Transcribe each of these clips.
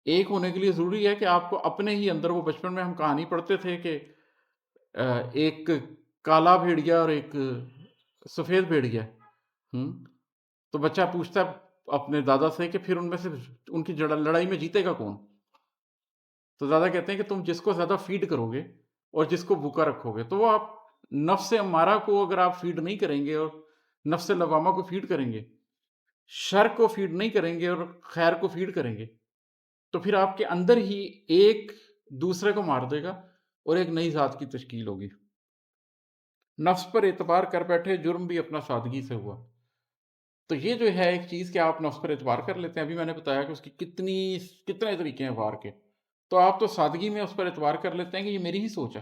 ایک ہونے کے لیے ضروری ہے کہ آپ کو اپنے ہی اندر وہ بچپن میں ہم کہانی پڑھتے تھے کہ ایک کالا بھیڑیا اور ایک سفید بھیڑیا تو بچہ پوچھتا ہے اپنے دادا سے کہ پھر ان میں سے ان کی لڑائی میں جیتے گا کون؟ تو دادا کہتے ہیں کہ تم جس کو زیادہ فیڈ کرو گے اور جس کو بھوکا رکھو گے تو وہ آپ نفس امارہ کو اگر آپ فیڈ نہیں کریں گے اور نفس لوامہ کو فیڈ کریں گے، شر کو فیڈ نہیں کریں گے اور خیر کو فیڈ کریں گے تو پھر آپ کے اندر ہی ایک دوسرے کو مار دے گا اور ایک نئی ذات کی تشکیل ہوگی۔ نفس پر اعتبار کر بیٹھے جرم بھی اپنا سادگی سے ہوا۔ تو یہ جو ہے ایک چیز کہ آپ نفس پر اعتبار کر لیتے ہیں، ابھی میں نے بتایا کہ اس کی کتنے طریقے ہیں وار کے، تو آپ تو سادگی میں اس پر اعتبار کر لیتے ہیں کہ یہ میری ہی سوچ ہے،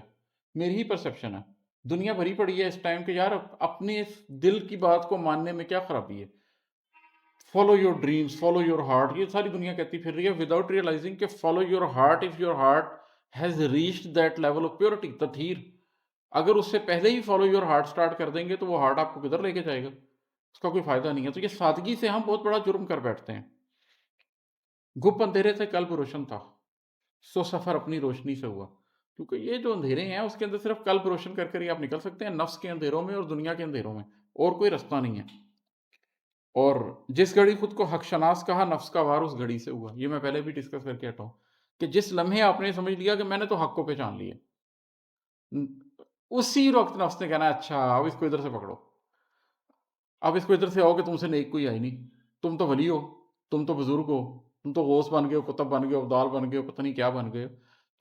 میری ہی پرسیپشن ہے۔ دنیا بھری پڑی ہے اس ٹائم کہ یار اپنے دل کی بات کو ماننے میں کیا خرابی ہے، follow your dreams, follow your heart, یہ ساری دنیا کہتی پھر رہی ہے وداؤٹ ریئلائزنگ کہ follow your heart if your heart has reached that level of purity, تطہیر۔ اگر اس سے پہلے ہی فالو یور ہارٹ سٹارٹ کر دیں گے تو وہ ہارٹ آپ کو کدھر لے کے جائے گا، اس کا کوئی فائدہ نہیں ہے۔ تو یہ سادگی سے ہم بہت بڑا جرم کر بیٹھتے ہیں۔ گپ اندھیرے سے قلب روشن تھا، سو سفر اپنی روشنی سے ہوا، کیونکہ یہ جو اندھیرے ہیں اس کے اندر صرف قلب روشن کر ہی آپ نکل سکتے ہیں، نفس کے اندھیروں میں اور دنیا کے اندھیروں میں، اور کوئی رستہ نہیں ہے۔ اور جس گھڑی خود کو حق شناس کہا، نفس کا وار اس گھڑی سے ہوا۔ یہ میں پہلے بھی ڈسکس کر کے ہٹا ہوں کہ جس لمحے آپ نے سمجھ لیا کہ میں نے تو حق کو پہچان لیا، اسی وقت نفس نے کہنا ہے اچھا اب اس کو ادھر سے پکڑو، اب اس کو ادھر سے آؤ کہ تم سے نیک کوئی آئی نہیں، تم تو ولی ہو، تم تو بزرگ ہو، تم تو غوث بن گئے ہو، قطب بن گئے ہو، ابدال بن گئے ہو، پتہ نہیں کیا بن گئے ہو۔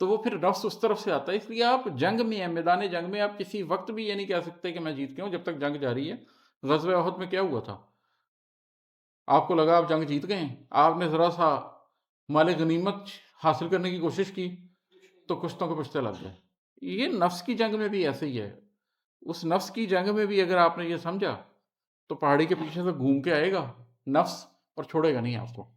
تو وہ پھر نفس اس طرف سے آتا ہے۔ اس لیے آپ جنگ میں ہیں، میدان جنگ میں آپ کسی وقت بھی یہ نہیں کہہ سکتے کہ میں جیت گیا ہوں جب تک جنگ جاری ہے۔ غزوہ احد میں کیا ہوا تھا؟ آپ کو لگا آپ جنگ جیت گئے ہیں، آپ نے ذرا سا مال غنیمت حاصل کرنے کی کوشش کی تو کشتوں کے پشتے لگ گئے۔ یہ نفس کی جنگ میں بھی ایسے ہی ہے۔ اس نفس کی جنگ میں بھی اگر آپ نے یہ سمجھا تو پہاڑی کے پیچھے سے گھوم کے آئے گا نفس اور چھوڑے گا نہیں آپ کو۔